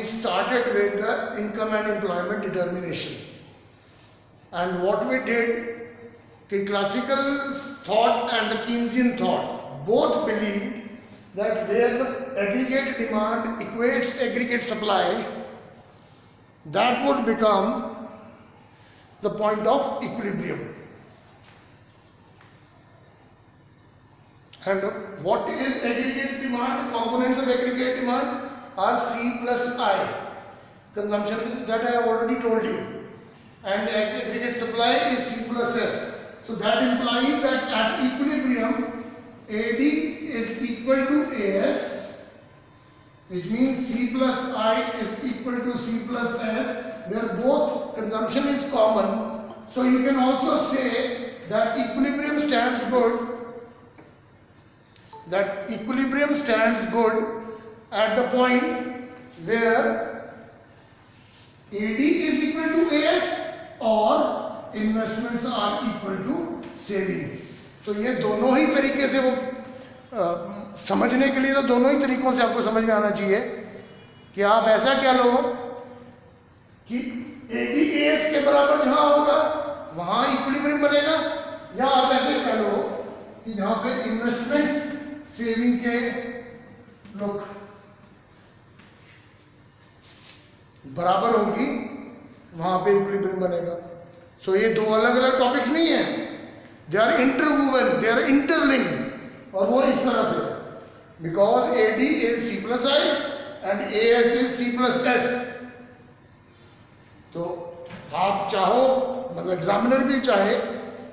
we started with the income and employment determination. And what we did, the classical thought and the Keynesian thought both believed that where the aggregate demand equates aggregate supply, that would become the point of equilibrium. And what is aggregate demand? Components of aggregate demand are C plus I, consumption, that I have already told you, and aggregate supply is C plus S. So that implies that at equilibrium AD is equal to AS, which means C plus I is equal to C plus S, where both consumption is common. So you can also say that equilibrium stands good, at the point where AD is equal to AS or investments are equal to saving. तो ये दोनों ही तरीके से वो समझने के लिए तो दोनों ही तरीकों से आपको समझ में आना चाहिए कि आप ऐसा क्या लो कि ADAS के बराबर जहां होगा वहां इक्विलिब्रियम बनेगा, या आप ऐसे कह लो कि जहां पे इन्वेस्टमेंट्स सेविंग के लोग बराबर होंगी वहां पे इक्विलिब्रियम बनेगा. सो ये दो अलग अलग टॉपिक्स नहीं है, they are interwoven, they are interlinked. और वो इस तरह से because AD is C plus I and AS is C plus S. तो आप चाहो, मतलब एग्जामिनर भी चाहे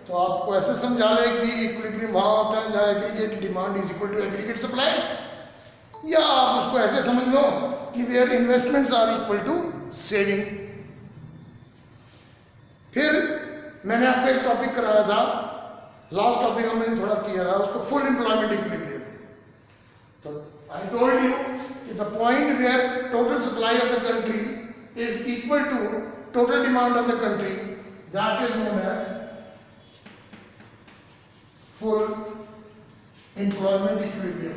तो आपको ऐसे समझा ले कि इक्विलिब्रियम वहां होता है जहां aggregate demand is equal to aggregate supply, या आप उसको ऐसे समझ लो कि where investments are equal to saving. फिर मैंने आपको एक टॉपिक कराया था, लास्ट टॉपिक हमने थोड़ा किया था उसको, फुल एम्प्लॉयमेंट इक्विलिब्रियम. तो आई टोल्ड यू कि the point where total supply of the country is equal to total demand of the country, that is known as full employment equilibrium.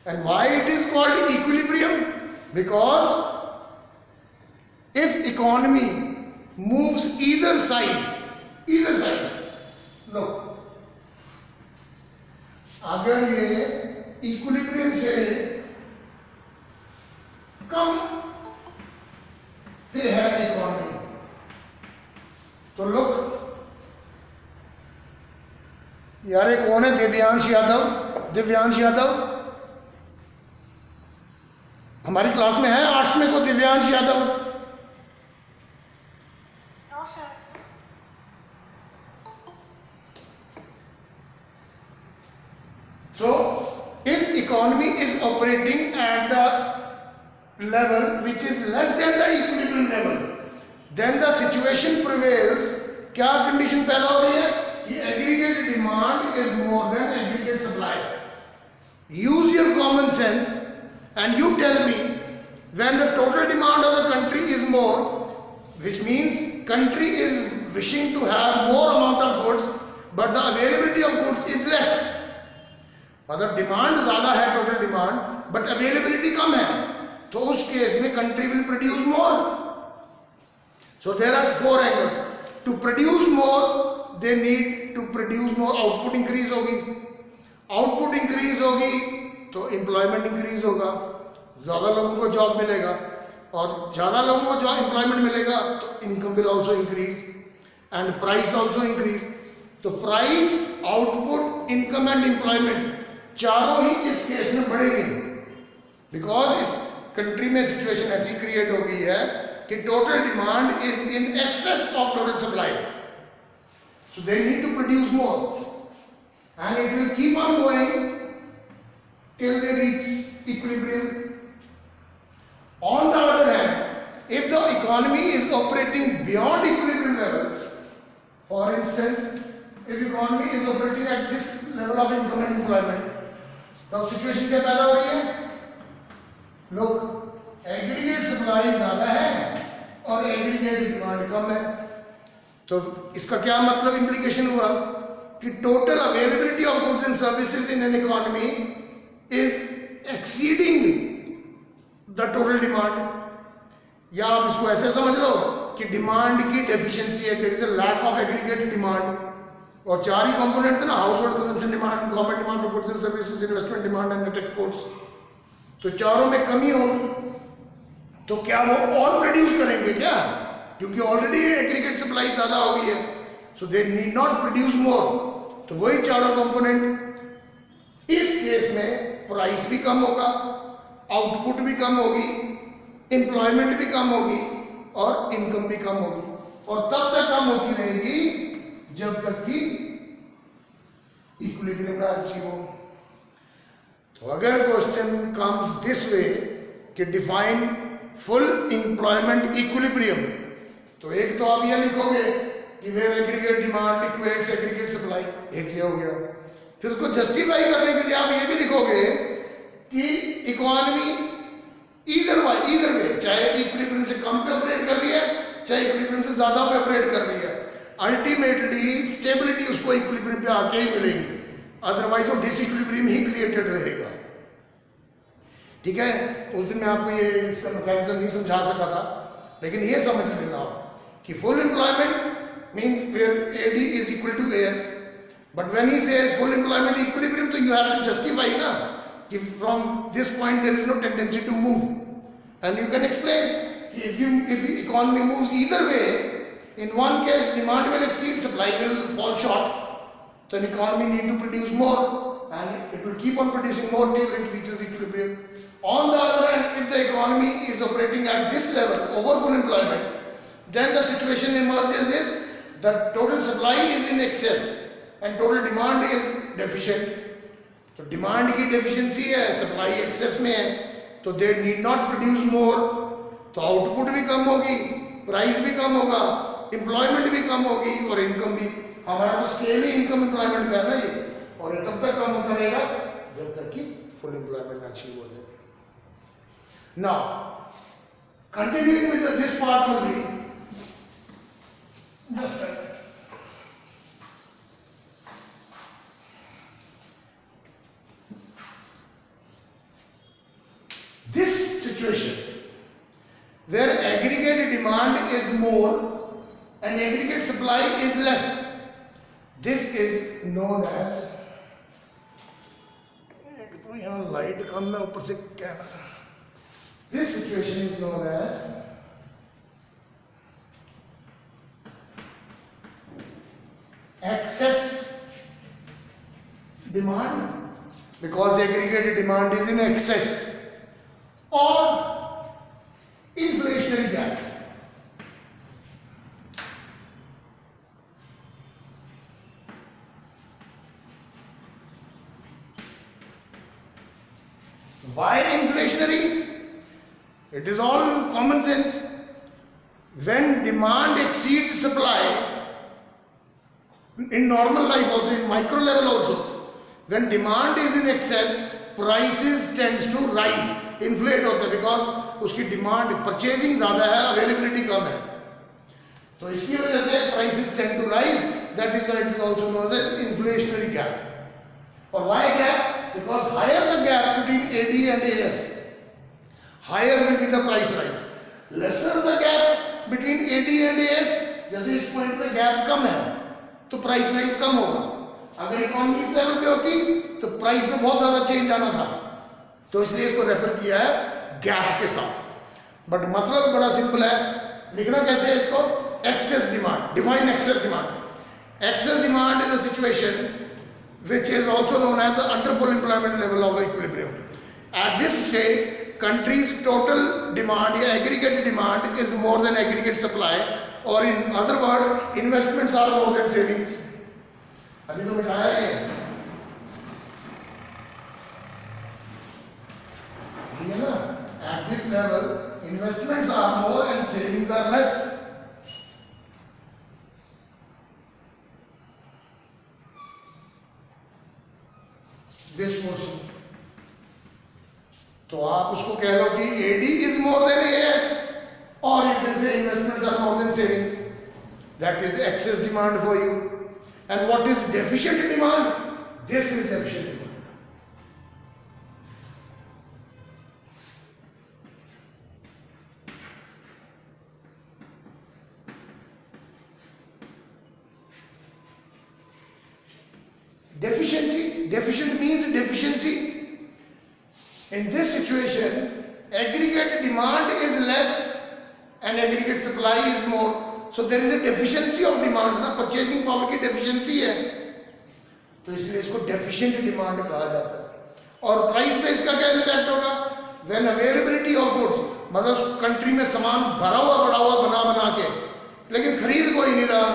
And why it is called equilibrium? Because if economy moves either side, look, अगर ये equilibrium से कम पे है economy, तो look, यार एक कौन है? दिव्यांश यादव हमारी क्लास में है, आर्ट्स में को Divyansh Yadav? No, sir. So if economy is operating at the level which is less than the equilibrium level, then the situation prevails. क्या कंडीशन पैदा हो रही है कि aggregate demand is more than aggregate supply. Use your common sense and you tell me, when the total demand of the country is more, which means country is wishing to have more amount of goods but the availability of goods is less. अगर demand ज्यादा है, total demand, but availability कम है, तो उस case में country will produce more. So there are 4 angles. To produce more they need to produce more, output increase होगी, output increase होगी तो एम्प्लॉयमेंट इंक्रीज होगा, ज़्यादा लोगों को जॉब मिलेगा, और ज़्यादा लोगों को जॉब एम्प्लॉयमेंट मिलेगा तो income will also increase and price also increase. तो price, output, income and employment चारों ही इस केस में बढ़ेंगे, बिकॉज इस कंट्री में सिचुएशन ऐसी क्रिएट हो गई है कि total demand is in access of total supply. So they need to produce more, and it will keep on going till they reach equilibrium. On the other hand, if the economy is operating beyond equilibrium levels, for instance, if economy is operating at this level of income and employment, तब situation क्या पैदा हो रही है? Look, aggregate supply ज़्यादा है और aggregate demand कम है. तो इसका क्या मतलब इम्प्लीकेशन हुआ कि total availability of goods and services in an economy is exceeding the total demand, या आप इसको ऐसे समझ लो कि डिमांड की डेफिशिएंसी है, there is a lack of aggregate demand. और चार ही कंपोनेंट थे ना, household consumption demand, government demand for goods and services, investment demand and net exports. तो चारों में कमी होगी तो क्या वो और प्रोड्यूस करेंगे क्या? क्योंकि ऑलरेडी एग्रीगेट सप्लाई ज्यादा हो गई है, so they need not produce more. तो वही चारों कंपोनेंट। इस केस में प्राइस भी कम होगा, आउटपुट भी कम होगी, एम्प्लॉयमेंट भी कम होगी और इनकम भी कम होगी। और तब तक कम होती रहेगी जब तक कि इक्विलिब्रियम ना अचीव हो। तो अगर क्वेश्चन कम्स दिस वे कि डिफाइन फुल एम्प्लॉयमेंट इक्विलिब्रियम, तो एक तो आप ये लिखोगे कि where aggregate demand equates aggregate supply, एक ये हो गया। फिर उसको जस्टिफाई करने के लिए आप ये भी लिखोगे कि इकोनॉमी ईदर वे, चाहे इक्विलिब्रियम से कम पे ऑपरेट कर रही है, चाहे इक्विलिब्रियम से ज्यादा पे ऑपरेट कर रही है, अल्टीमेटली स्टेबिलिटी उसको इक्विलिब्रियम पे आके ही मिलेगी, अदरवाइज वो डिसइक्विलिब्रियम ही क्रिएटेड रहेगा। ठीक है, उस दिन मैं आपको ये इसका मैकेनिज्म नहीं समझा सका था, लेकिन ये समझ लेना आप कि full employment means where AD is equal to AS, but when he says full employment equilibrium, तो यू हैव टू जस्टिफाई ना कि from this point there is no tendency to move, and you can explain कि if economy moves either way, in one case demand will exceed, supply will fall short, then economy need to produce more and it will keep on producing more till it reaches equilibrium. On the other hand, if the economy is operating at this level, over full employment, then the situation emerges is the total supply is in excess and total demand is deficient. तो demand की deficiency है, supply access में है, तो दे need not produce more, तो output भी कम होगी, price भी कम होगा, एम्प्लॉयमेंट भी कम होगी और इनकम भी। हमारा तो स्केल ही इनकम एम्प्लॉयमेंट का है ना ये, और ये तब तक कम होता रहेगा जब तक कि फुल एम्प्लॉयमेंट अचीव हो जाए। Now continuing with this part only, just this situation where aggregate demand is more and aggregate supply is less, this is known as, तो यहाँ लाइट कम है ऊपर से क्या, this situation is known as excess demand, because aggregate demand is in excess, or inflationary gap. Why inflationary? It is all common sense. When demand exceeds supply, in normal life also, in micro level also, when demand is in excess, prices tends to rise, inflate होता है, because उसकी demand purchasing ज्यादा है, availability कम है, तो इसकी वजह से prices tend to rise, that is why it is also known as inflationary gap. और why gap? Because higher the gap between AD and AS, higher will be the price rise, lesser the gap between AD and AS, जैसे इस point पे gap कम है तो price rise कम होगा। अगर economy इस level पे होती तो प्राइस में बहुत ज्यादा चेंज आना था, तो इसलिए इसको रेफर किया है गैप के साथ। बट मतलब बड़ा सिंपल है, लिखना कैसे है इसको? Excess demand, define excess demand. Excess demand is a situation which is also known as the under full employment level of equilibrium. At this stage, country's total demand या aggregate demand is more than aggregate supply, or in other words, investments are more than savings. अभी तो मिटाया है ये ना, at this level, investments are more and savings are less. This portion, तो आप उसको कह लो कि AD is more than AS, or you can say investments are more than savings. That is excess demand for you. And what is deficient demand? This is deficient demand. deficient means deficiency. In this situation, aggregate demand is less and aggregate supply is more. So there is a deficiency of demand ना, purchasing power की deficiency है, तो इसलिए इसको deficient demand कहा जाता है. और प्राइस पे इसका क्या इम्पैक्ट होगा? When availability of goods, मतलब कंट्री में सामान भरा हुआ पड़ा हुआ बना के, लेकिन खरीद कोई नहीं रहा,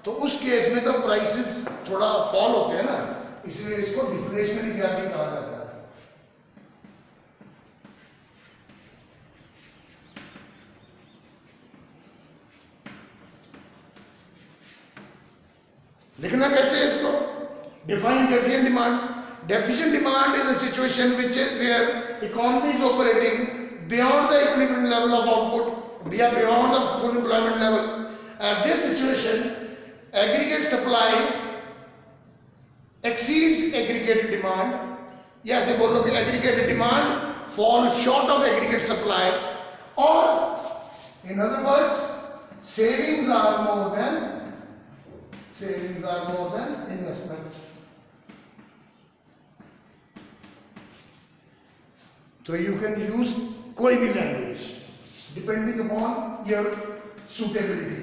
तो उस केस में तो प्राइसेस थोड़ा फॉल होते हैं ना, इसलिए इसको डिफ्लेशनरी गैपिंग कहा जाता है. लिखना कैसे है इसको? Define deficient demand. Deficient demand is a situation where economy is operating beyond the equilibrium level of output, beyond the full employment level. At this situation, aggregate supply exceeds aggregate demand. या ऐसे बोल लो कि aggregate demand falls short of aggregate supply, or in other words, savings are more than investment. So you can use कोई भी language depending upon your suitability.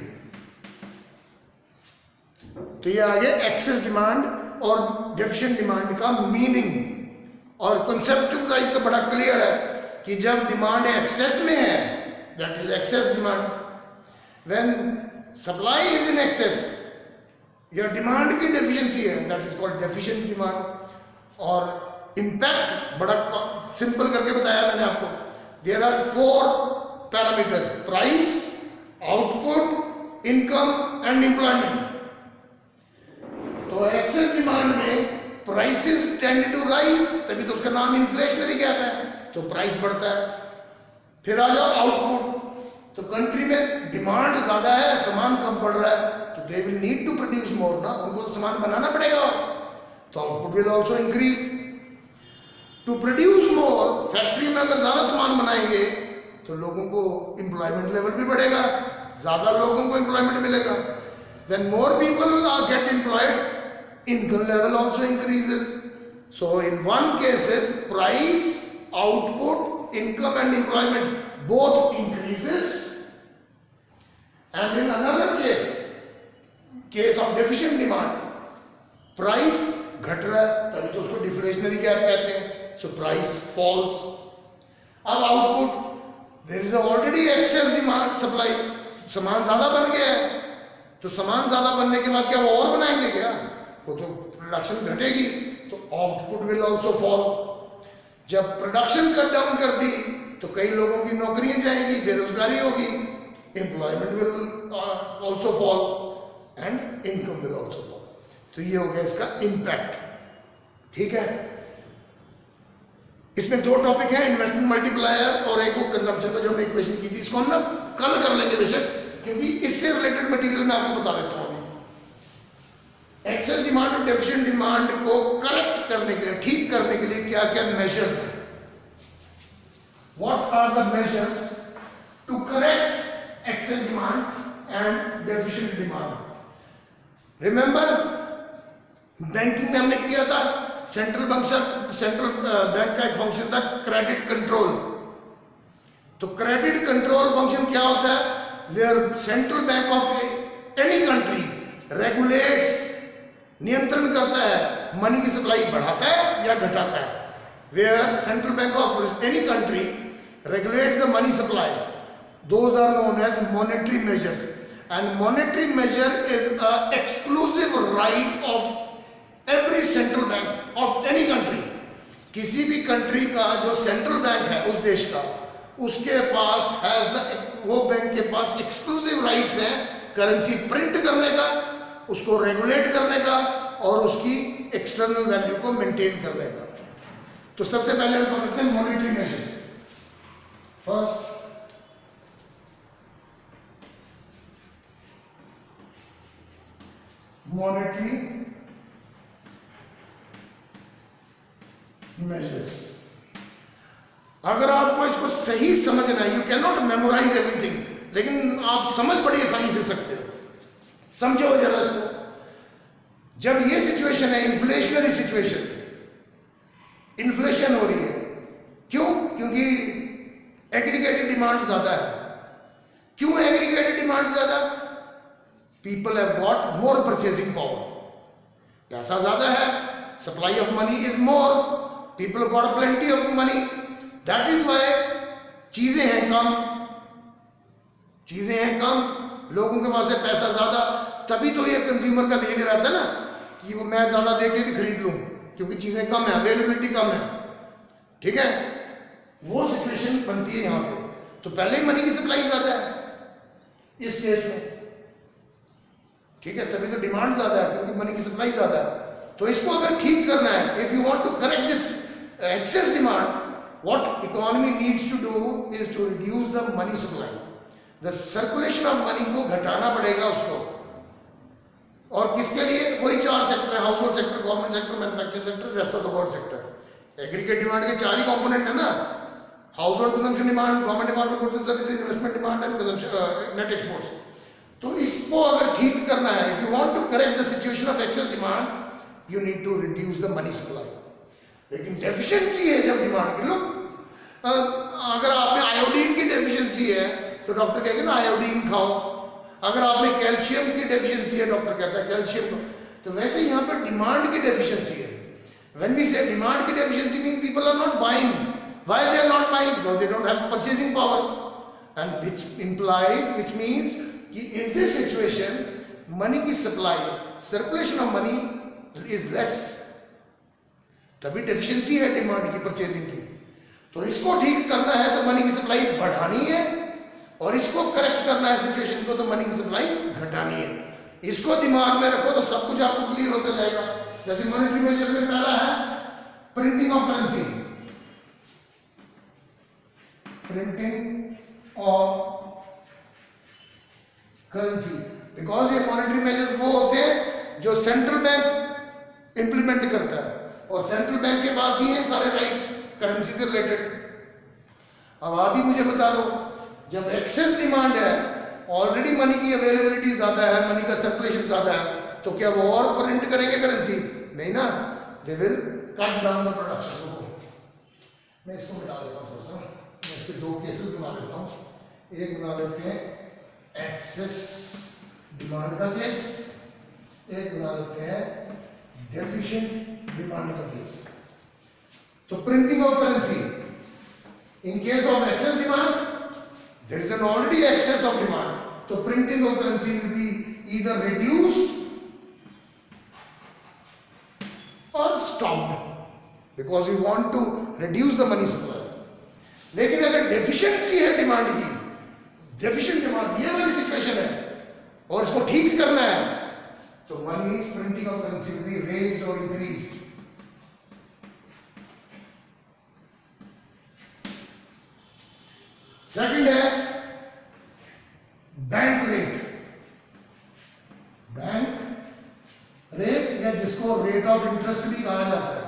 तो ये आगे access demand और डेफिशिएंट डिमांड का मीनिंग और कंसेप्ट तो बड़ा क्लियर है कि जब डिमांड एक्सेस में है, that is excess demand. When supply is in excess, या डिमांड की डेफिशिएंसी है, that is called deficient demand. और इम्पैक्ट बड़ा सिंपल करके बताया मैंने आपको. There are 4 parameters: price, output, income and employment. तो एक्सेस डिमांड में प्राइसेस टेंड टू राइज, तभी तो उसका नाम इन्फ्लेशनरी गैप है, तो प्राइस बढ़ता है. फिर आ जाओ आउटपुट, तो कंट्री में डिमांड ज्यादा है, सामान कम पड़ रहा है, तो they will need to produce more ना, उनको तो सामान बनाना पड़ेगा, तो output will also increase. To produce more, factory में अगर ज्यादा सामान बनाएंगे तो लोगों को एम्प्लॉयमेंट लेवल भी बढ़ेगा, ज्यादा लोगों को एम्प्लॉयमेंट मिलेगा. When more people are get employed, income level also increases. So in one cases, price, output, income and employment both increases, and in another case of deficient demand, price घट रहा है, तभी तो उसको डिफ्लेशनरी गैप कहते हैं. So price falls. अब output, there is already excess demand supply, सामान ज्यादा बन गया है, तो सामान ज्यादा बनने के बाद क्या वो और बनाएंगे क्या? वो तो प्रोडक्शन घटेगी, तो आउटपुट विल ऑल्सो फॉल. जब प्रोडक्शन कट डाउन कर दी तो कई लोगों की नौकरियां जाएंगी, बेरोजगारी होगी, employment will also fall and income will also fall. तो ये हो गया इसका इम्पैक्ट. ठीक है, इसमें 2 टॉपिक हैं, इन्वेस्टमेंट मल्टीप्लायर और एक वो कंजम्पशन का जो हमने इक्वेशन की थी. इसको हम ना कल कर लेंगे बेशक, क्योंकि इससे रिलेटेड मटेरियल मैं आपको बता देता हूँ. एक्सेस डिमांड और डेफिशिएंट डिमांड को करेक्ट करने के लिए, ठीक करने के लिए क्या क्या मेजर्स हैं? What are the measures to correct excess demand and deficient demand? Remember, banking में हमने किया था, सेंट्रल बैंक का एक फंक्शन था क्रेडिट कंट्रोल. तो क्रेडिट कंट्रोल फंक्शन क्या होता है? Where central bank of any country regulates, नियंत्रण करता है, मनी की सप्लाई बढ़ाता है या घटाता है. Where central bank of any country regulates the money supply, those are known as monetary measures. And monetary measure is an exclusive right of every central bank of any country. किसी भी country का जो central bank है उस देश का, उसके पास वो बैंक के पास एक्सक्लूसिव राइट्स हैं करेंसी प्रिंट करने का, उसको रेगुलेट करने का और उसकी एक्सटर्नल वैल्यू को मेंटेन करने का. तो सबसे पहले हम पढ़ते हैं monetary measures. First, monetary measures. अगर आपको इसको सही समझना है, you can not memorise everything, लेकिन आप समझ बड़ी आसानी से सकते हो. समझो जरा इसको. जब ये सिचुएशन है इन्फ्लेशनरी सिचुएशन, इन्फ्लेशन हो रही है, क्यों? क्योंकि एग्रीगेटेड डिमांड ज्यादा है। क्यों एग्रीगेटेड डिमांड ज्यादा? People have got more purchasing power, पैसा ज्यादा है, supply of money is more, people got plenty of money, that is why चीजें हैं कम, चीजें हैं कम, लोगों के पास है पैसा ज्यादा, तभी तो ये कंज्यूमर का बिहेवियर आता है ना कि वो मैं ज्यादा दे के भी खरीद लूं क्योंकि चीजें कम है, अवेलेबिलिटी कम है, ठीक है, वो सिचुएशन बनती है यहां पे। तो पहले ही मनी की सप्लाई ज्यादा है इस केस में, ठीक है, तभी तो डिमांड ज्यादा है क्योंकि मनी की सप्लाई ज्यादा है। तो इसको अगर ठीक करना है, if you want to correct this excess demand, what economy needs to do is to reduce the money supply, the circulation of money को घटाना पड़ेगा उसको। और किसके लिए? वही चार सेक्टर है, household sector, government sector, manufacturing sector, rest of the world sector. Aggregate demand के चार ही कंपोनेंट है ना, household consumption demand, government demand for goods and services, investment demand and consumption net exports. तो इसको अगर ठीक करना है, if you want to correct the situation of excess demand, you need to reduce the money supply. लेकिन deficiency है जब demand की, लोग अगर आप में आयोडीन की डेफिशिएंसी है तो डॉक्टर कहेगा ना आयोडीन खाओ, अगर आप में कैल्शियम की डेफिशिएंसी है डॉक्टर कहता है कैल्शियम को। तो वैसे यहाँ पर डिमांड की डेफिशिएंसी है। व्हेन वी से डिमांड की deficiency mean people are not buying, why they are not buying? Because they don't have purchasing power, and which means कि इन दिस सिचुएशन मनी की supply, circulation of money is less, तभी deficiency है demand की, purchasing की। तो इसको ठीक करना है तो मनी की सप्लाई बढ़ानी है, और इसको करेक्ट करना है सिचुएशन को तो मनी की सप्लाई घटानी है। इसको दिमाग में रखो तो सब कुछ आपको क्लियर होता जाएगा। जैसे मॉनेटरी मेजर में पहला है printing of currency, printing of currency, because ये मॉनेटरी मेजर्स वो होते हैं जो सेंट्रल बैंक इंप्लीमेंट करता है, और सेंट्रल बैंक के पास ही है सारे राइट्स करेंसी से रिलेटेड। अब आप ही मुझे बता दो, जब एक्सेस डिमांड है, ऑलरेडी मनी की अवेलेबिलिटी ज्यादा है, मनी का सर्कुलेशन ज्यादा है, तो क्या वो और प्रिंट करेंगे करेंसी? नहीं ना, they will cut down the production. मैं इसको मिटा देता हूँ थोड़ा सा, मैं इसके दो केसेस बना लेता हूँ। एक बना लेते हैं एक्सेस डिमांड का केस, एक बना लेते हैं डेफिशिएंट डिमांड का केस। तो printing of currency, in case of excess demand there is an already excess of demand, so printing of currency will be either reduced or stopped because we want to reduce the money supply. लेकिन अगर deficiency है demand की, deficient demand ये वाली situation है और इसको ठीक करना है, तो money printing of currency will be raised or increased. Second है बैंक रेट, बैंक रेट या जिसको रेट ऑफ इंटरेस्ट भी कहा जाता है।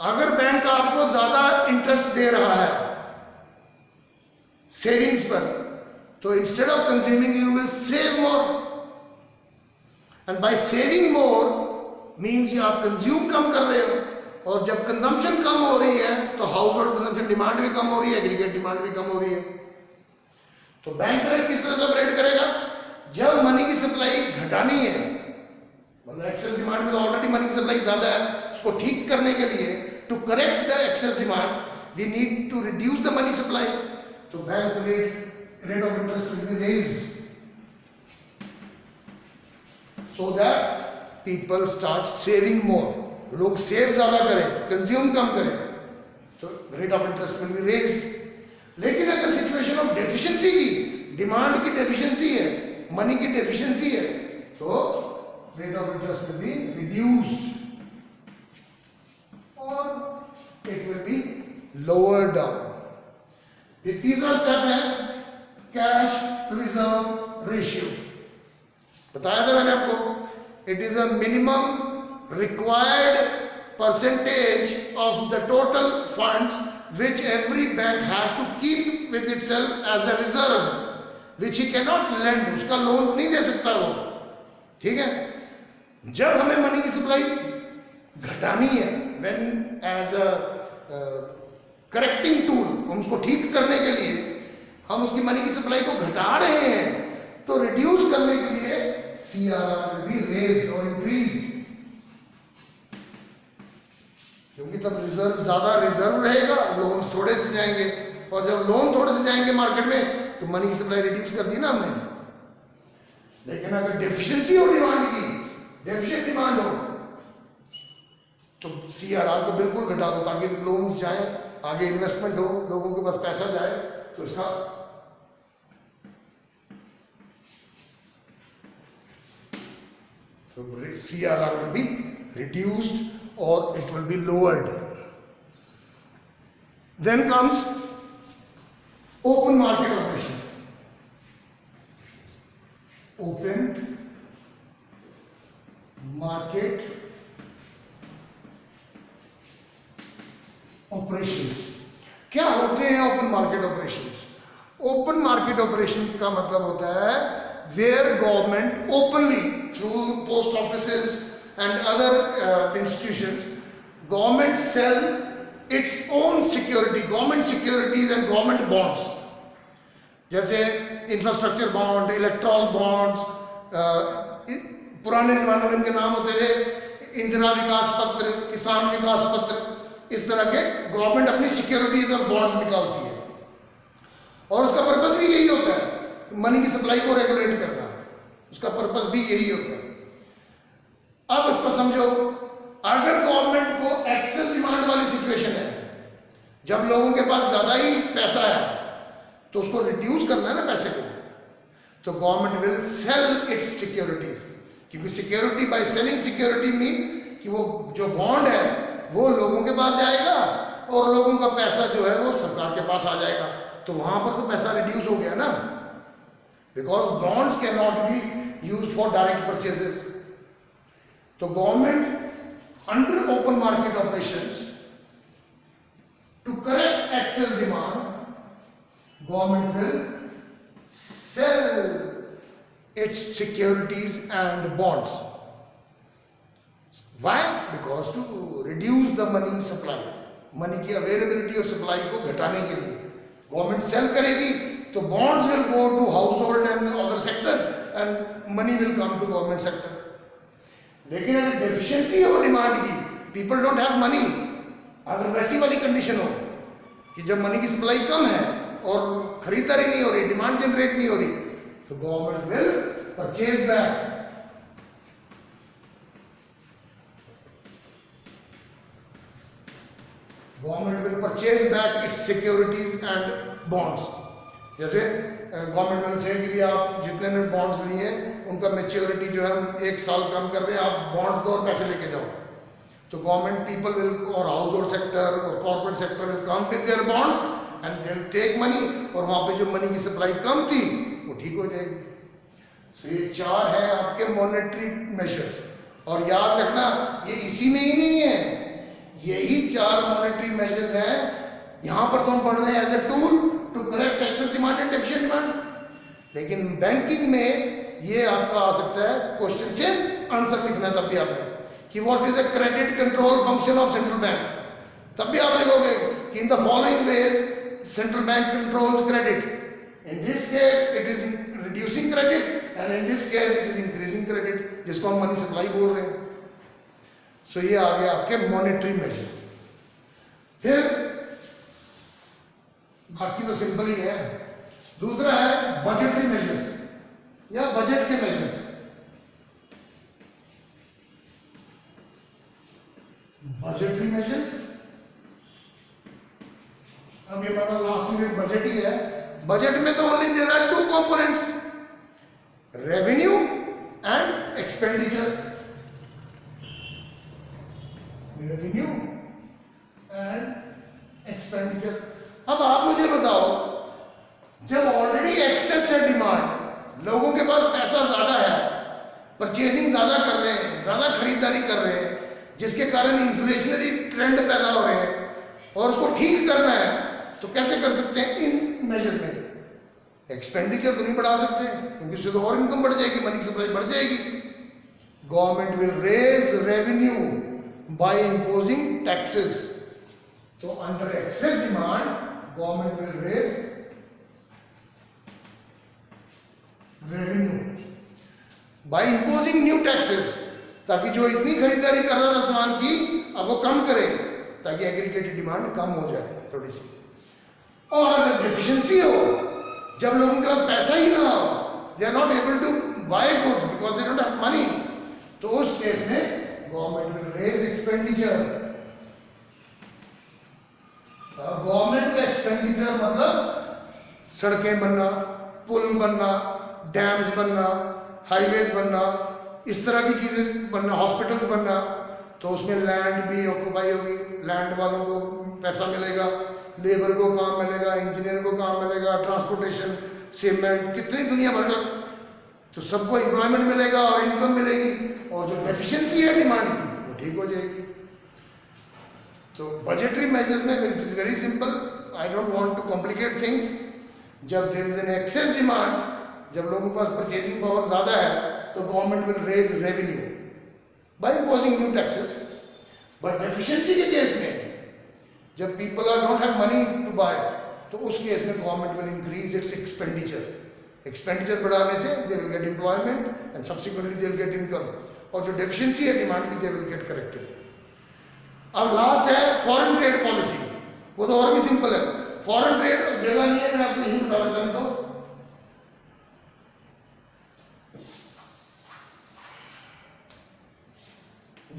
अगर बैंक आपको ज्यादा इंटरेस्ट दे रहा है सेविंग्स पर, तो instead of consuming you will save more, and by saving more means आप कंज्यूम कम कर रहे हो, और जब कंजम्पशन कम हो रही है तो हाउस होल्ड कंजम्पशन डिमांड भी कम हो रही है, एग्रीगेट डिमांड भी कम हो रही है। तो बैंक रेट किस तरह से ऑपरेट करेगा? जब मनी की सप्लाई घटानी है, मतलब एक्सेस डिमांड में तो ऑलरेडी मनी की सप्लाई ज्यादा है, उसको ठीक करने के लिए to correct the excess demand we need to reduce the money supply, तो bank rate of interest will be raised so that people start saving more, लोग सेव ज्यादा करें, कंज्यूम कम करें, तो rate of interest will be raised. लेकिन अगर situation of deficiency की, डिमांड की डेफिशिएंसी है, मनी की डेफिशिएंसी है, तो rate of interest will be reduced और it will be lower down. फिर तीसरा स्टेप है कैश रिजर्व रेशियो। बताया था मैंने आपको, it is a minimum required percentage of the total funds which every bank has to keep with itself as a reserve which he cannot lend, उसका loans नहीं दे सकता वो, ठीक है। जब हमें मनी की सप्लाई घटानी है, when as a correcting tool, हम उसको ठीक करने के लिए हम उसकी मनी की सप्लाई को घटा रहे हैं, तो रिड्यूस करने के लिए CRR भी रेज्ड और इंक्रीज, क्योंकि तब रिजर्व ज्यादा रिजर्व रहेगा, लोन्स थोड़े से जाएंगे, और जब लोन थोड़े से जाएंगे मार्केट में तो मनी की सप्लाई रिड्यूस कर दी ना हमने। लेकिन अगर डेफिशिएंसी हो डिमांड की, डेफिशिएंट डिमांड हो, तो CRR को बिल्कुल घटा दो ताकि लोन्स जाएं, आगे इन्वेस्टमेंट हो, लोगों के पास पैसा जाए, तो इसका CRR will be reduced or it will be lowered. Then comes open market operation. Open market operations. क्या होते हैं open market operations? Open market operation का मतलब होता है where government openly through post offices and other institutions, government sell its own security, government securities and government bonds, जैसे infrastructure bond, Electral bonds, पुराने जमाने में इनके नाम होते थे इंदिरा विकास पत्र, किसान विकास पत्र, इस तरह के गवर्नमेंट अपनी सिक्योरिटीज और बॉन्ड्स निकालती है, और उसका पर्पस भी यही होता है, मनी की सप्लाई को रेगुलेट करना, उसका पर्पस भी यही होता है। अब इसको समझो, अगर गवर्नमेंट को एक्सेस डिमांड वाली सिचुएशन है, जब लोगों के पास ज्यादा ही पैसा है, तो उसको रिड्यूस करना है ना पैसे को, तो government will sell its securities, क्योंकि security by selling security mean कि वो जो बॉन्ड है वो लोगों के पास जाएगा और लोगों का पैसा जो है वो सरकार के पास आ जाएगा, तो वहां पर तो पैसा रिड्यूस हो गया ना, because bonds can not be used for direct purchases. तो government under open market operations to correct excess demand, government will sell its securities and bonds. Why? Because to reduce the money supply, money की availability और supply को घटाने के लिए government cell करेगी, तो bonds will go to household and other sectors and money will come to government sector. लेकिन अगर डेफिशिएंसी हो डिमांड की, people don't have money, अगर वैसी वाली कंडीशन हो कि जब मनी की सप्लाई कम है और खरीदारी नहीं हो रही, डिमांड जनरेट नहीं हो रही, तो government will purchase back, government will purchase back it's securities and bonds. जैसे गवर्नमेंट विल से कि आप जितने ने बॉन्ड्स लिए उनका मेच्योरिटी जो है हम 1 साल कम कर रहे हैं, आप बॉन्ड्स दो और पैसे लेके जाओ, तो गवर्नमेंट पीपल विल और हाउस होल्ड सेक्टर और corporate sector will come with their bonds and they will take money, और वहां पे जो मनी की सप्लाई कम थी वो ठीक हो जाएगी। सो ये 4 है आपके मॉनेटरी मेजर्स, और याद रखना ये इसी में ही नहीं है, यही 4 मॉनेटरी मेजर्स हैं, यहां पर तो हम पढ़ रहे हैं as a tool to correct excess demand and deficient demand, लेकिन बैंकिंग में ये आपका आ सकता है क्वेश्चन से आंसर लिखना तब भी आपने कि what is a credit control function of central bank, तब भी आप लिखोगे कि in the following veg central bank controls credit, in this case it is reducing credit and in this case it is increasing credit, जिसको हम money supply बोल रहे हैं। सो ये आ गया आपके मॉनेटरी मेजर्स। फिर बाकी तो सिंपल ही है, दूसरा है बजटरी मेजर्स या बजट के मेजर्स। बजटरी मेजर्स, अभी हमारा लास्ट में बजट ही है, बजट में तो only there are 2 components, revenue and expenditure, revenue and expenditure. अब आप मुझे बताओ, जब ऑलरेडी एक्सेस है डिमांड, लोगों के पास पैसा ज्यादा है, परचेजिंग ज्यादा कर रहे हैं, ज्यादा खरीदारी कर रहे हैं, जिसके कारण इन्फ्लेशनरी ट्रेंड पैदा हो रहे हैं, और उसको ठीक करना है, तो कैसे कर सकते हैं इन मेजर्स में? एक्सपेंडिचर तो नहीं बढ़ा सकते क्योंकि उससे तो और इनकम बढ़ जाएगी, मनी की सप्लाई बढ़ जाएगी। Government will raise revenue by imposing taxes. तो under excess demand government will raise revenue by imposing new taxes, ताकि जो इतनी खरीदारी कर रहा था सामान की अब वो कम करे, ताकि एग्रीगेटेड डिमांड कम हो जाए थोड़ी सी. और अगर डेफिशिएंसी हो, जब लोगों के पास पैसा ही ना हो, they are not able to buy goods because they don't have money, तो उस केस में government will raise expenditure. Government का एक्सपेंडिचर मतलब सड़कें बनना, पुल बनना, डैम्स बनना, हाईवेज बनना, इस तरह की चीजें बनना, हॉस्पिटल्स बनना. तो उसमें लैंड भी ऑक्युपाई होगी, लैंड वालों को पैसा मिलेगा, लेबर को काम मिलेगा, इंजीनियर को काम मिलेगा, ट्रांसपोर्टेशन, सीमेंट, कितनी दुनिया भर का, तो सबको एम्प्लॉयमेंट मिलेगा और इनकम मिलेगी, और जो डेफिशिएंसी है डिमांड की वो ठीक हो जाएगी. तो बजटरी मेजर्स में it is very simple, I don't want to complicate things. जब there is an excess demand, जब लोगों के पास परचेजिंग पावर ज्यादा है, तो government will raise revenue by imposing new taxes. But deficiency के केस में, जब people are don't have money to buy, तो उस केस में government will increase its expenditure. Expenditure बढ़ाने से they will get employment and subsequently they will gate income, और जो डेफिशिएंसी है डिमांड की दे विल गेट करेक्टेड. अब लास्ट है फॉरेन ट्रेड पॉलिसी. वो तो और भी सिंपल है. फॉरेन ट्रेड जगह नहीं है, मैं आपको यही बता देता हूं.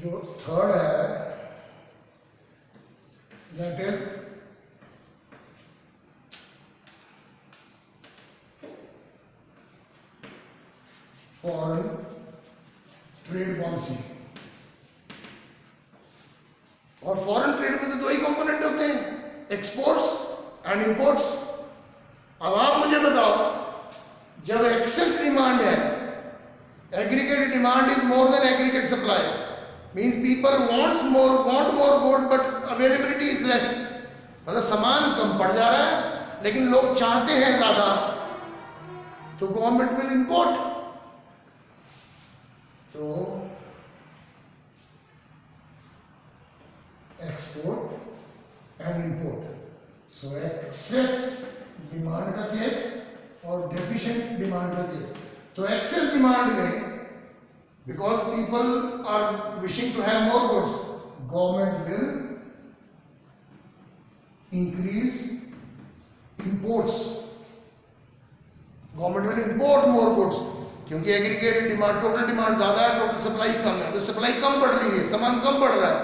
जो थर्ड है that is foreign trade policy. और फॉरेन ट्रेड में तो दो ही कंपोनेंट होते हैं, एक्सपोर्ट्स एंड इंपोर्ट्स. अब आप मुझे बताओ, जब एक्सेस डिमांड है, aggregated demand is more then aggregate supply, means people want more good but availability is less. मतलब सामान कम पड़ जा रहा है लेकिन लोग चाहते हैं ज्यादा, तो गवर्नमेंट विल इंपोर्ट. तो export and import. So excess demand का केस और डेफिशिएंट डिमांड का केस. तो एक्सेस डिमांड में, because people are wishing to have more goods, government will increase imports. Government will import more goods, क्योंकि aggregated demand, total demand ज्यादा है, total supply कम है, तो सप्लाई कम बढ़ रही है, सामान कम बढ़ रहा है,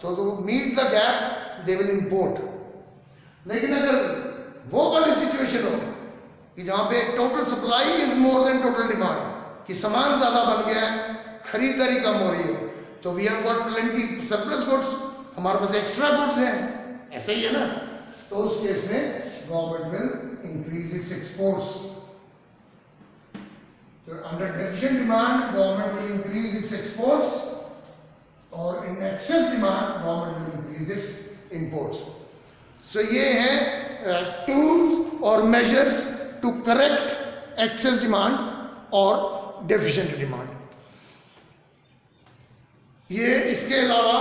तो meet the gap they will import. लेकिन अगर वो वाली सिचुएशन हो कि जहां पे total supply is more than total demand, कि सामान ज्यादा बन गया है, खरीदारी कम हो रही है, तो we have got plenty surplus goods, हमारे पास एक्स्ट्रा गुड्स हैं, ऐसा ही है ना. तो उस केस में government will increase its exports. तो under deficient demand government will increase its exports, और in excess demand government will increase its imports. So ये हैं टूल्स और measures to correct excess demand और डेफिशिएंट डिमांड. ये इसके अलावा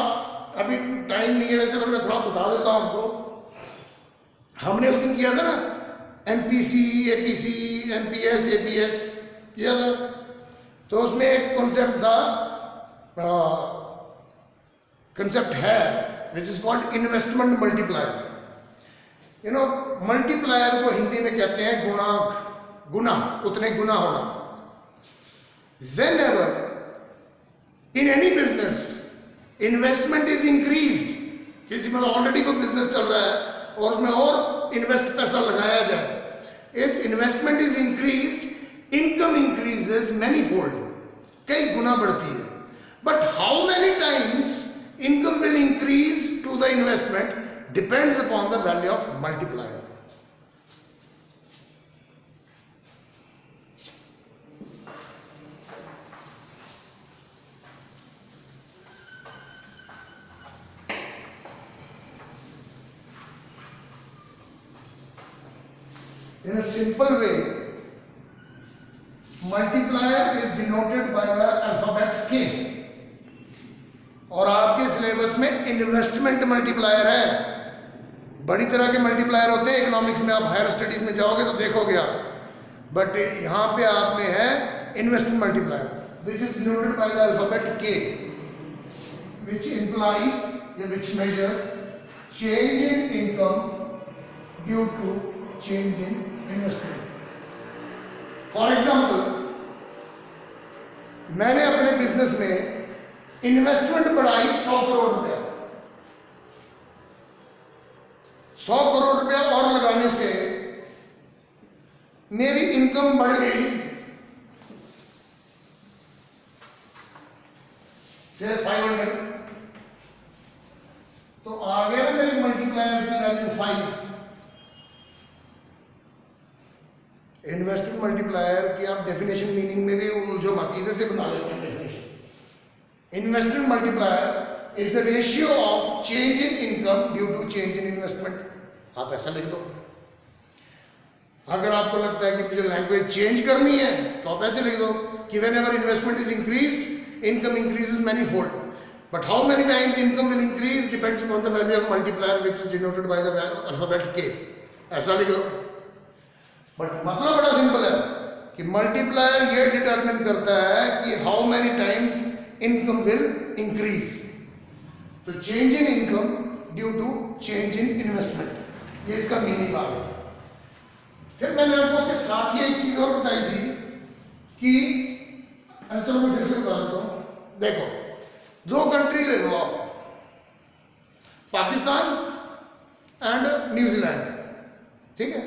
अभी टाइम नहीं है वैसे, पर मैं थोड़ा बता देता हूं आपको. हमने उस दिन किया था ना एमपीसी, एपीसी, एमपीएस, एपीएस किया था, तो उसमें एक कॉन्सेप्ट था, कंसेप्ट है which is called investment multiplier. You know, multiplier को हिंदी में कहते हैं गुणांक, गुना, उतने गुना होना. Whenever in any business investment is increased, किसी में ऑलरेडी कोई बिजनेस चल रहा है और उसमें और इन्वेस्ट पैसा लगाया जाए, if investment is increased, income increases manyfold, कई गुना बढ़ती है. But how many times income will increase to the investment depends upon the value of multiplier. In a simple way, multiplier is denoted by the alphabet K. और आपके syllabus में investment multiplier है। बड़ी तरह के मल्टीप्लायर होते हैं economics में, आप हायर स्टडीज में जाओगे तो देखोगे आप, बट यहाँ पे आप में है investment multiplier which is denoted by the alphabet K, which implies which measures change in income due to change in investment. For example, मैंने अपने बिजनेस में इन्वेस्टमेंट बढ़ाई 100 करोड़ रुपया, 100 करोड़ रुपया और लगाने से मेरी इनकम बढ़ गई से 500, तो आ गया ना मेरी मल्टीप्लायर की वैल्यू 5। इन्वेस्टमेंट मल्टीप्लायर की आप डेफिनेशन मीनिंग में भी उलझो मत, इधर से बना लेते हैं definition. Investment multiplier is the ratio of change in income due to change in investment. आप ऐसा लिख दो। अगर आपको लगता है कि मुझे लैंग्वेज चेंज करनी है तो आप ऐसे लिख दो कि when ever investment is increased, income increases manifold, but how many times income will increase depends upon the value of multiplier which is denoted by the alphabet K. ऐसा लिख दो। बट मतलब बड़ा सिंपल है कि मल्टीप्लायर ये determine करता है कि how many times income will increase. So change in income due to change in investment, ये इसका मीनिंग आ गया। फिर मैंने आपको उसके साथ ही एक चीज और बताई थी कि चलो मैं फिर से बता देता हूँ। देखो, दो कंट्री ले लो आप, पाकिस्तान एंड न्यूजीलैंड, ठीक है,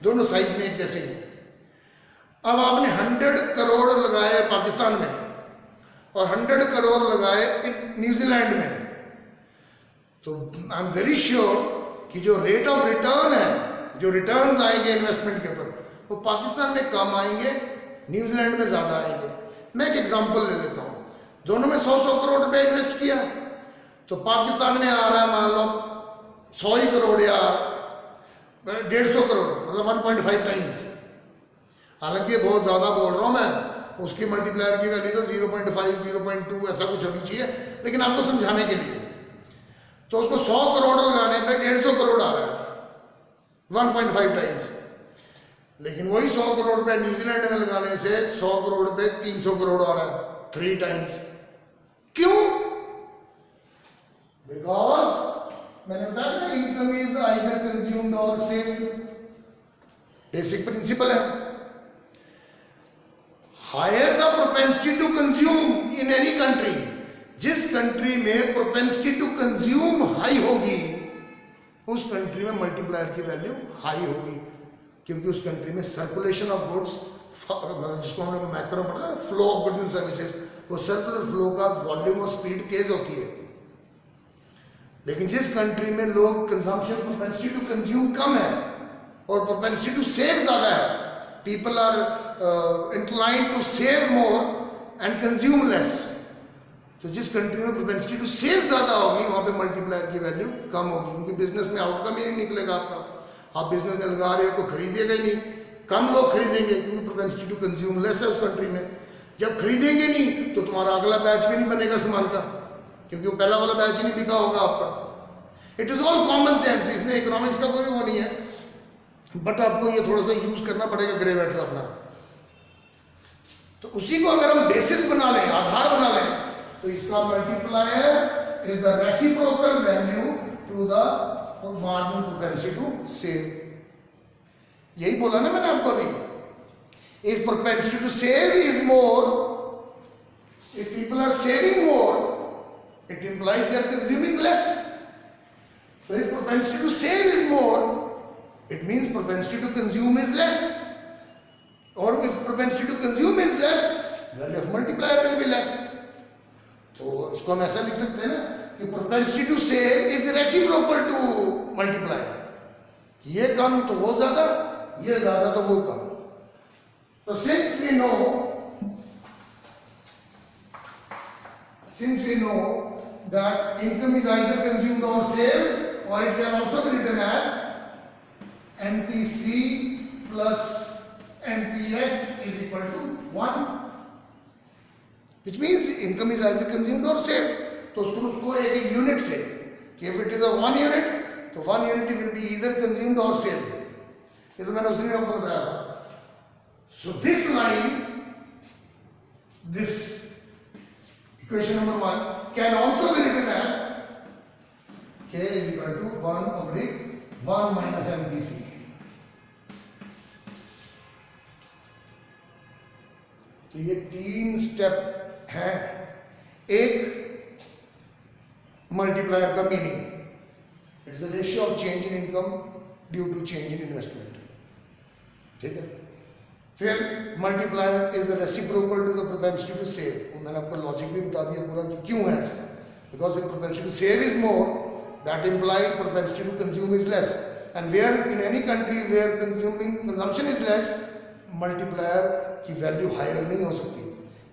दोनों साइज में एक जैसे ही। अब आपने 100 करोड़ लगाए पाकिस्तान में और 100 करोड़ लगाए न्यूजीलैंड में, तो आई एम वेरी श्योर कि जो रेट ऑफ रिटर्न है, जो रिटर्न्स आएंगे इन्वेस्टमेंट के ऊपर, वो पाकिस्तान में कम आएंगे, न्यूजीलैंड में ज्यादा आएंगे। मैं एक एग्जांपल ले लेता हूँ, दोनों में 100 करोड़ रुपए इन्वेस्ट किया, तो पाकिस्तान में आ रहा है मान लो 100 ही करोड़ या 150 करोड़, मतलब 1.5 टाइम्स। हालांकि ये बहुत ज़्यादा बोल रहा हूँ मैं, उसकी मल्टीप्लायर की वैल्यू तो 0.5 0.2 ऐसा कुछ होनी चाहिए, लेकिन आपको समझाने के लिए। तो उसको 100 करोड़ लगाने पे 150 करोड़ आ रहा है, 1.5 टाइम्स। लेकिन वही 100 करोड़ रुपए न्यूजीलैंड में लगाने से 100 करोड़ पे 300 करोड़ आ रहा है, 3 टाइम्स। क्यों? बिकॉज मैंने बताया ना, इनकम इज आइदर कंज्यूम्ड और सेव्ड। बेसिक प्रिंसिपल है। Higher the propensity to consume in any country, जिस कंट्री में प्रोपेंसिटी टू कंज्यूम हाई होगी, उस कंट्री में मल्टीप्लायर की वैल्यू हाई होगी, क्योंकि उस कंट्री में सर्कुलेशन ऑफ गुड्स, जिसको हमने मैक्रो पढ़ा है, flow of goods and services, वो सर्कुलर फ्लो का वॉल्यूम और स्पीड तेज होती है। लेकिन जिस कंट्री में लोग कंजम्पशन प्रोपेंसिटी टू कंज्यूम कम है और प्रोपेंसिटी टू सेव ज्यादा है, people are inclined to save more and consume less, तो जिस कंट्री में प्रोपेंसिटी टू सेव ज्यादा होगी वहां पे मल्टीप्लायर की वैल्यू कम होगी, क्योंकि बिजनेस में आउटकम ही नहीं निकलेगा आपका। आप बिजनेस में लगा रहे हो तो खरीदेगा ही नहीं, कम लोग खरीदेंगे, क्योंकि प्रोपेंसिटी टू कंज्यूम लेस है उस कंट्री में। जब खरीदेंगे नहीं तो तुम्हारा अगला बैच भी नहीं बनेगा सामान का, क्योंकि वो पहला वाला बैच ही नहीं बिका होगा आपका। It is all common sense, इसमें इकोनॉमिक्स का कोई वो नहीं है, बट आपको ये थोड़ा सा यूज करना पड़ेगा ग्रे मैटर अपना। तो उसी को अगर हम बेसिस बना लें, आधार बना लें, तो इसका multiplier is the reciprocal value to the marginal propensity to save. यही बोला ना मैंने आपको अभी। If propensity to save is more, if people are saving more, it implies they are consuming less. So if propensity to save is more, it means propensity to consume is less. Or if propensity to consume is less, value of multiplier will be less. तो इसको हम ऐसा लिख सकते हैं कि propensity to save is reciprocal to multiplier. ये कम तो वो ज्यादा, ये ज्यादा तो वो कम। तो since we know that income is either consumed or saved, or it can also be written as NPC plus NPS is equal to 1, which means income is either consumed or saved. तो उसको एक unit से कि if it is a 1 unit तो 1 unit will be either consumed और saved. ये तो मैंने उस दिन आपको बताया था। So this line, this equation number 1 can also be written as k is equal to 1/1 minus MPC। तो ये 3 स्टेप हैं एक मल्टीप्लायर का meaning, it is the ratio of change in income due to change in investment. ठीक है, फिर multiplier is reciprocal to the propensity to save. मैंने आपको लॉजिक भी बता दिया पूरा कि क्यों है ऐसा, because if propensity to save is more, that imply propensity to consume is less, and where in any country where consumption is less, multiplier की वैल्यू हायर नहीं हो सकती।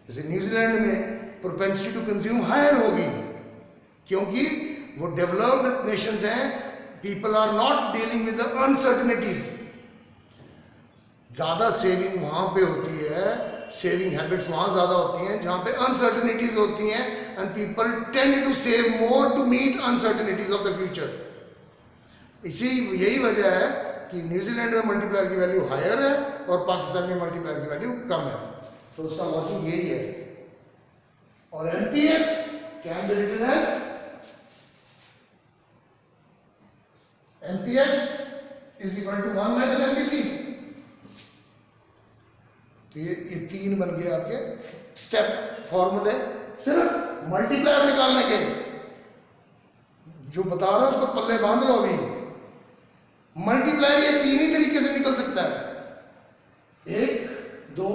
जैसे न्यूजीलैंड में propensity to consume हायर होगी क्योंकि वो developed Nations हैं, people are not dealing with the uncertainties। ज़्यादा सेविंग वहाँ पे होती है, सेविंग हैबिट्स वहाँ ज़्यादा होती हैं जहाँ पे अनसर्टनिटीज होती हैं, and people tend to save more to meet uncertainties of the future. यही वजह है कि न्यूजीलैंड में मल्टीप्लायर की वैल्यू हायर है और पाकिस्तान में मल्टीप्लायर की वैल्यू कम है। तो उसका लॉजिक यही है। और NPS can be written as NPS is equal to 1 minus NPC. तो ये 3 बन गए आपके स्टेप फॉर्मूले सिर्फ मल्टीप्लायर निकालने के। जो बता रहा हूं उसको पल्ले बांध लो। अभी मल्टीप्लायर ये 3 ही तरीके से निकल सकता है, 1 2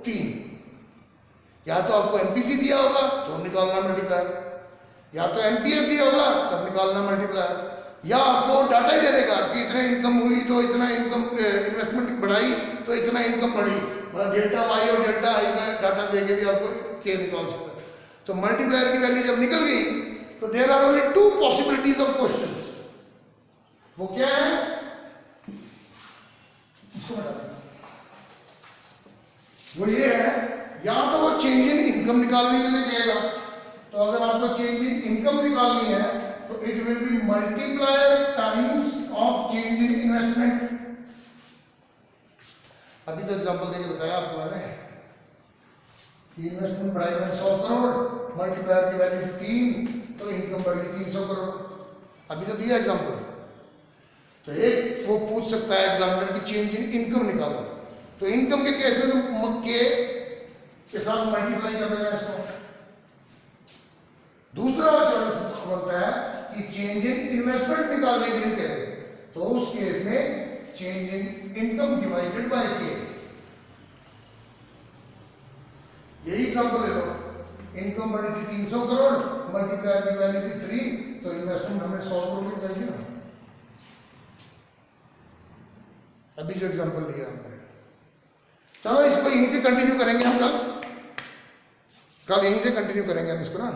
3। या तो आपको एमपीसी दिया होगा तो निकालना मल्टीप्लायर, या तो एमपीएस दिया होगा तब निकालना मल्टीप्लायर, या आपको डाटा ही दे देगा कि इतना इनकम हुई तो इतना इनकम, इन्वेस्टमेंट बढ़ाई तो इतना इनकम बढ़ी, मतलब डेल्टा वाई और डेल्टा आई का डाटा देके भी आपको के निकाल सकता है। तो मल्टीप्लायर की वैल्यू जब निकल गई तो there are only 2 possibilities of questions. वो क्या है, वो ये है, या तो वो चेंज इन इनकम निकालने के लिए कहेगा। तो अगर आपको चेंज इन इनकम निकालनी है तो it will B multiplier times of change in investment. अभी तो एग्जांपल देके बताया आपको मैंने कि इन्वेस्टमेंट बढ़ाई मैंने 100 करोड़, मल्टीप्लायर की वैल्यू थी 3 तो इनकम बढ़ गई 300 करोड़। अभी तो दिया एग्जांपल। तो एक वो पूछ सकता है एग्जामिनर की चेंज इन इनकम निकालो, तो इनकम के केस में तो मक्के के साथ मल्टीप्लाई कर देना इसको। दूसरा चॉइस बोलता है कि चेंज इन इन्वेस्टमेंट निकालने के लिए कहे तो उस केस में change in income divided by के। यही एग्जांपल ले लो, इनकम बढ़ी थी 300 करोड़, मल्टीप्लायर की वैल्यू थी 3 तो इन्वेस्टमेंट हमें 100 करोड़ की चाहिए ना। अभी जो एग्जांपल लिया हमने, चलो इसको यहीं से कंटिन्यू करेंगे हम कल यहीं से कंटिन्यू करेंगे हम इसको ना।